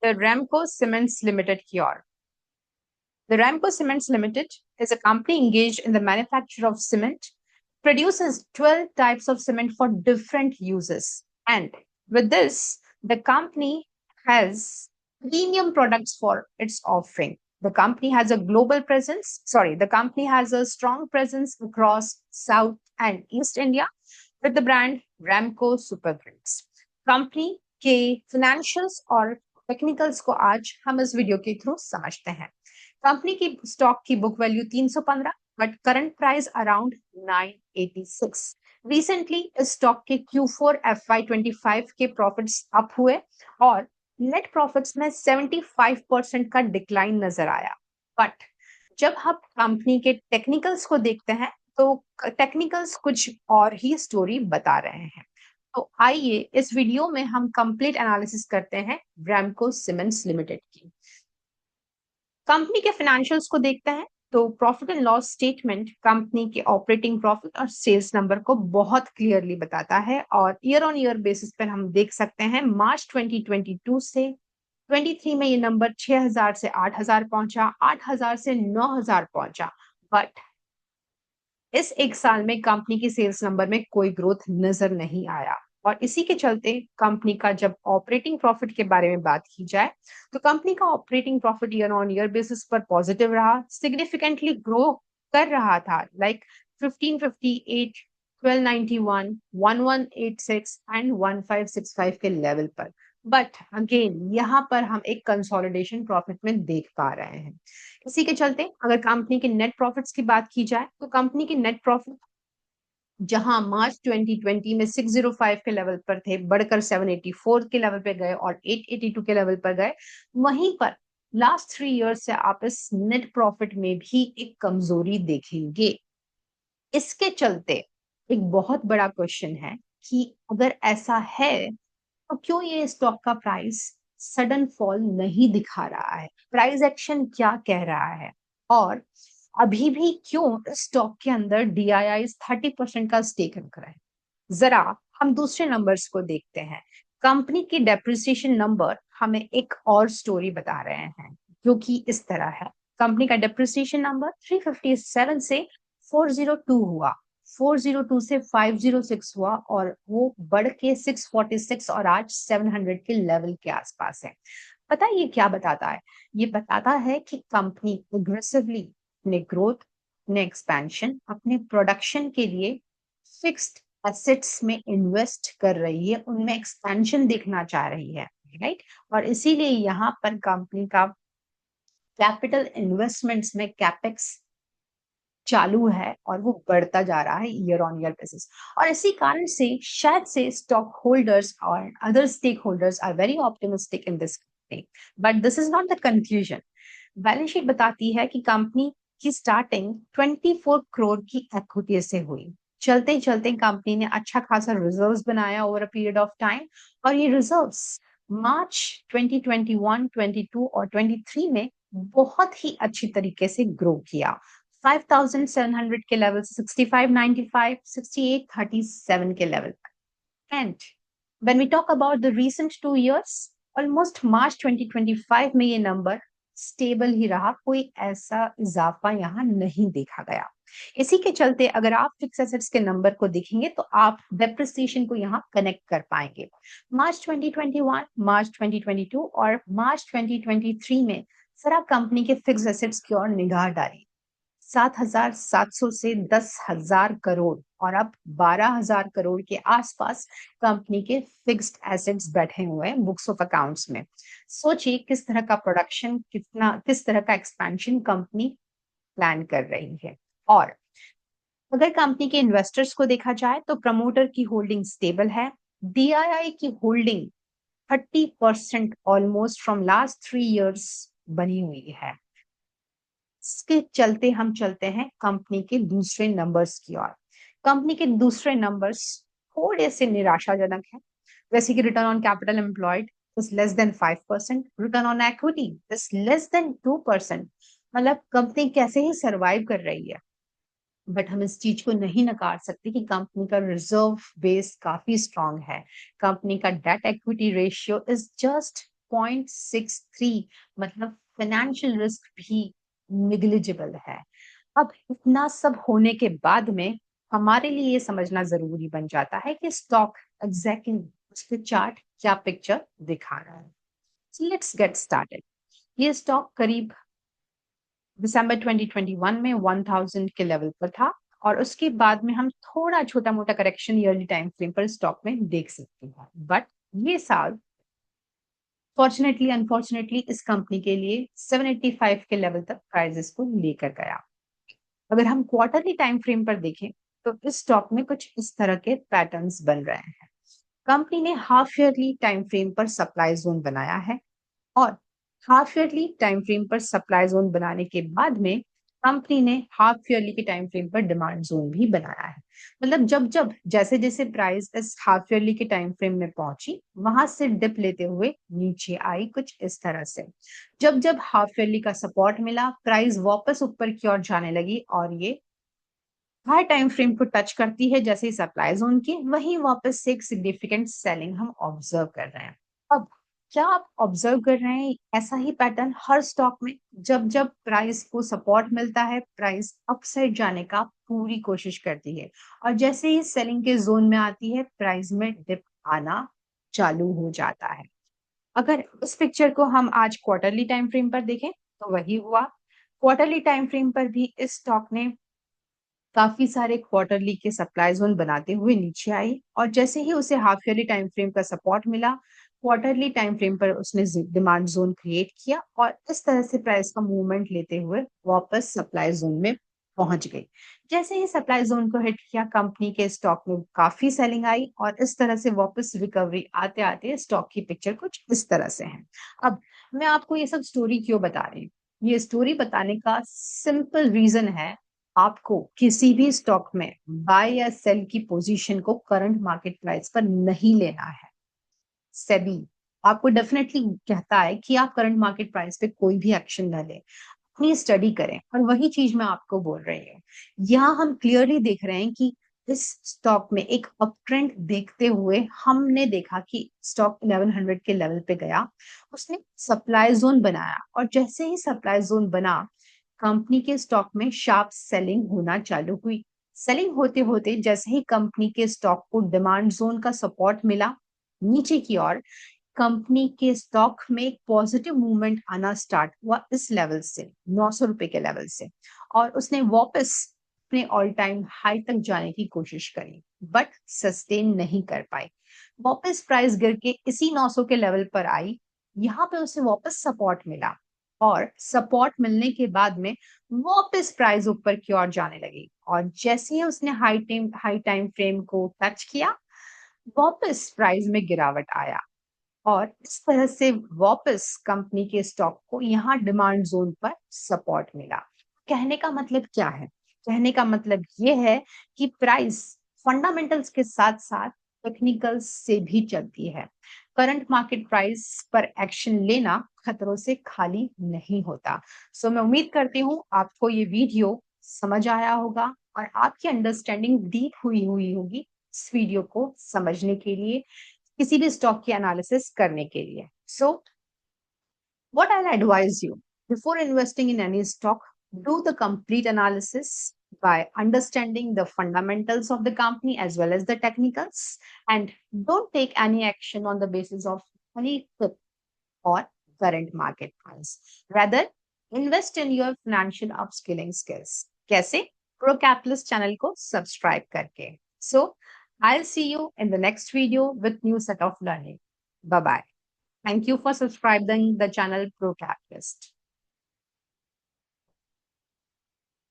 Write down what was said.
the Ramco Cements Limited की ओर। The Ramco Cements Limited is a company engaged in the manufacture of cement, produces 12 types of cement for different uses. And with this, the company has premium products for its offering. The company has a global presence. Sorry, the company has a strong presence across South and East India with the brand Ramco Supergrades. Company के financials और technicals को आज हम इस video के through समझते हैं। Company की स्टॉक की book value 315 but current price around 986। Recently इस स्टॉक के Q4 FY25 के प्रॉफिट्स अप हुए और नेट प्रॉफिट्स में 75% का डिक्लाइन नजर आया। बट जब हम कंपनी के टेक्निकल्स को देखते हैं तो टेक्निकल्स कुछ और ही स्टोरी बता रहे हैं। तो आइए इस वीडियो में हम कंप्लीट एनालिसिस करते हैं रैमको सीमेंट्स लिमिटेड की। कंपनी के फाइनेंशियल्स को देखते हैं तो profit and loss statement company के ऑपरेटिंग प्रॉफिट और सेल्स नंबर को बहुत क्लियरली बताता है और ईयर ऑन ईयर बेसिस पर हम देख सकते हैं मार्च 2022 से 23 में ये नंबर 6000 से 8000 पहुंचा, 8000 से 9000 पहुंचा। बट इस एक साल में कंपनी की सेल्स नंबर में कोई ग्रोथ नजर नहीं आया और इसी के चलते कंपनी का जब ऑपरेटिंग प्रॉफिट के बारे में बात की जाए तो कंपनी का operating profit year on year basis पर पॉजिटिव रहा, सिग्निफिकेंटली ग्रो कर रहा था लाइक 1558, 1291, 1186 एंड 1565 के लेवल पर। बट अगेन यहाँ पर हम एक कंसोलिडेशन प्रॉफिट में देख पा रहे हैं। इसी के चलते अगर कंपनी के नेट प्रॉफिट्स की बात की जाए तो कंपनी के नेट प्रॉफिट जहां मार्च 2020 में 605 के लेवल पर थे बढ़कर 784 के लेवल पे गए और 882 के लेवल पर गए, वहीं पर लास्ट 3 इयर्स से आप इस नेट प्रॉफिट में भी एक कमजोरी देखेंगे। इसके चलते एक बहुत बड़ा क्वेश्चन है कि अगर ऐसा है तो क्यों ये स्टॉक का प्राइस सडन फॉल नहीं दिखा रहा है, प्राइस एक्शन क्या कह रहा है और अभी भी क्यों स्टॉक के अंदर DII 30% का स्टेक रख रहा है। जरा हम दूसरे नंबर्स को देखते हैं। कंपनी की डेप्रिसिएशन नंबर हमें एक और स्टोरी बता रहे हैं जो कि इस तरह है। कंपनी का डेप्रिसिएशन नंबर 357 से 402 हुआ, 402 से 506 हुआ और वो बढ़ के 646 और आज 700 के लेवल के आसपास है। पता है ये क्या बताता है? ये बताता है कि कंपनी एग्रेसिवली अपने ग्रोथ, अपने एक्सपेंशन, अपने प्रोडक्शन के लिए फिक्स्ड एसेट्स में इन्वेस्ट कर रही है, उनमें एक्सपेंशन देखना चाह रही है, राइट। और इसीलिए यहाँ पर कंपनी का कैपिटल इन्वेस्टमेंट्स में कैपेक्स चालू है और वो बढ़ता जा रहा है ईयर ऑन ईयर बेसिस। और इसी कारण से शायद से स्टॉक होल्डर्स और other stake holders are very optimistic in this company, but this is not the conclusion. Balance sheet बताती है कि कंपनी की स्टार्टिंग 24 करोड़ की इक्विटी से हुई। चलते चलते कंपनी ने अच्छा खासा रिजर्व्स बनाया over a period of time और ये रिजर्व्स मार्च 2021, 22 और 23 में बहुत ही अच्छी तरीके से ग्रो किया। 5700 के लेवल से 6595, 6837 के लेवल पर। And when we talk about the recent 2 years, almost March 2025 में ये नंबर स्टेबल ही रहा, कोई ऐसा इजाफा यहाँ नहीं देखा गया। इसी के चलते अगर आप फिक्स एसेट्स के नंबर को देखेंगे तो आप डेप्रिसिएशन को यहाँ कनेक्ट कर पाएंगे। मार्च 2021, मार्च 2022 और मार्च 2023 में जरा कंपनी के फिक्स एसेट्स की ओर निगाह डाली। 7,700 से 10,000 करोड़ और अब 12,000 करोड़ के आसपास कंपनी के फिक्स्ड एसेट्स बैठे हुए हैं बुक्स ऑफ अकाउंट्स में। सोचिए किस तरह का प्रोडक्शन, किस तरह का एक्सपेंशन कंपनी प्लान कर रही है। और अगर कंपनी के इन्वेस्टर्स को देखा जाए तो प्रमोटर की होल्डिंग स्टेबल है, DII की holding 30% almost from last 3 years बनी हुई है। इसके चलते हम चलते हैं कंपनी के दूसरे नंबर्स की ओर। कंपनी के दूसरे नंबर्स थोड़े से निराशाजनक है, जैसे कि return on capital employed is less than 5%, return on equity is less than 2%। मतलब कंपनी कैसे ही सरवाइव कर रही है। बट हम इस चीज को नहीं नकार सकते कि कंपनी का रिजर्व बेस काफी स्ट्रांग है। कंपनी का debt equity ratio is just 0.63, मतलब फाइनेंशियल रिस्क भी निग्लिजिबल है। अब इतना सब होने के बाद में हमारे लिए ये समझना जरूरी बन जाता है कि स्टॉक एग्जैक्टली उसके चार्ट क्या पिक्चर दिखा रहा है। Let's get started. ये स्टॉक करीब दिसंबर 2021 में 1000 के लेवल पर था, और उसके बाद में हम थोड़ा छोटा मोटा करेक्शन ईयरली टाइम फ्रेम पर स्टॉक में देख सकते हैं। बट ये साल फॉर्चुनेटली अनफॉर्चुनेटली इस कंपनी के लिए 785 के लेवल तक प्राइजेस को लेकर गया। अगर हम क्वार्टरली टाइम फ्रेम पर देखें तो इस स्टॉक में कुछ इस तरह के पैटर्न्स बन रहे हैं। कंपनी ने हाफ ईयरली टाइम फ्रेम पर सप्लाई जोन बनाया है, और हाफ ईयरली टाइम फ्रेम पर सप्लाई जोन बनाने के बाद में कंपनी ने हाफ ईयरली के टाइम फ्रेम पर डिमांड जोन भी बनाया है। मतलब जब जब जैसे जैसे प्राइस इस हाफ ईयरली के टाइम फ्रेम में पहुंची, वहां से डिप लेते हुए नीचे आई कुछ इस तरह से। जब जब हाफ ईयरली का सपोर्ट मिला, प्राइस वापस ऊपर की ओर जाने लगी, और ये हाई टाइम फ्रेम को टच करती है जैसे ही सप्लाई जोन की, वहीं वापस से एक सिग्निफिकेंट सेलिंग हम ऑब्जर्व कर रहे हैं। अब क्या आप ऑब्जर्व कर रहे हैं ऐसा ही पैटर्न हर स्टॉक में? जब जब प्राइस को सपोर्ट मिलता है, प्राइस अपसाइड जाने का पूरी कोशिश करती है, और जैसे ही सेलिंग के जोन में आती है, प्राइस में डिप आना चालू हो जाता है। अगर इस पिक्चर को हम आज क्वार्टरली टाइम फ्रेम पर देखें तो वही हुआ। क्वार्टरली टाइम फ्रेम पर भी इस स्टॉक ने काफी सारे क्वार्टरली के सप्लाई जोन बनाते हुए नीचे आई, और जैसे ही उसे हाफ ईयरली टाइम फ्रेम का सपोर्ट मिला, क्वार्टरली टाइम फ्रेम पर उसने डिमांड जोन क्रिएट किया, और इस तरह से प्राइस का मूवमेंट लेते हुए वापस सप्लाई जोन में पहुंच गई। जैसे ही सप्लाई जोन को हिट किया, कंपनी के स्टॉक में काफी सेलिंग आई, और इस तरह से वापस रिकवरी आते आते स्टॉक की पिक्चर कुछ इस तरह से है। अब मैं आपको ये सब स्टोरी क्यों बता रही हूँ? ये स्टोरी बताने का सिंपल रीजन है, आपको किसी भी स्टॉक में बाय या सेल की पोजीशन को करंट मार्केट प्राइस पर नहीं लेना है। सेबी आपको डेफिनेटली कहता है कि आप करंट मार्केट प्राइस पे कोई भी एक्शन न लें, अपनी स्टडी करें, और वही चीज मैं आपको बोल रही हूँ। यहाँ हम क्लियरली देख रहे हैं कि इस स्टॉक में एक अप ट्रेंड देखते हुए हमने देखा कि स्टॉक 1100 के लेवल पे गया, उसने सप्लाई जोन बनाया, और जैसे ही सप्लाई जोन बना, कंपनी के स्टॉक में शार्प सेलिंग होना चालू हुई। सेलिंग होते होते जैसे ही कंपनी के स्टॉक को डिमांड जोन का सपोर्ट मिला नीचे की ओर, कंपनी के स्टॉक में एक पॉजिटिव मूवमेंट आना स्टार्ट हुआ इस लेवल से, 900 रुपए के लेवल से, और उसने वापस अपने ऑल टाइम हाई तक जाने की कोशिश करी, बट सस्टेन नहीं कर पाई। वापस प्राइस गिर के इसी 900 के लेवल पर आई। यहाँ पे उसे वापस सपोर्ट मिला, और सपोर्ट मिलने के बाद में वापस प्राइस ऊपर की ओर जाने लगी, और जैसे ही उसने हाई टाइम फ्रेम को टच किया, वापस प्राइस में गिरावट आया, और इस तरह से वापस कंपनी के स्टॉक को यहाँ डिमांड जोन पर सपोर्ट मिला। कहने का मतलब क्या है? कहने का मतलब ये है कि प्राइस फंडामेंटल्स के साथ साथ टेक्निकल्स से भी चलती है। करंट मार्केट प्राइस पर एक्शन लेना खतरों से खाली नहीं होता। सो मैं उम्मीद करती हूँ आपको ये वीडियो समझ आया होगा, और आपकी अंडरस्टैंडिंग डीप हुई हुई होगी इस वीडियो को समझने के लिए, किसी भी स्टॉक की एनालिसिस करने के लिए। सो what I'll advise you, before investing in any stock, do the complete analysis by understanding the fundamentals of the company as well as the technicals, and don't take any action on the basis of any tip or current market price. Rather, invest in your financial upskilling skills. कैसे? Pro Capitalist channel को subscribe करके. So, I'll see you in the next video with new set of learning. Bye bye. Thank you for subscribing the channel Pro Catalyst.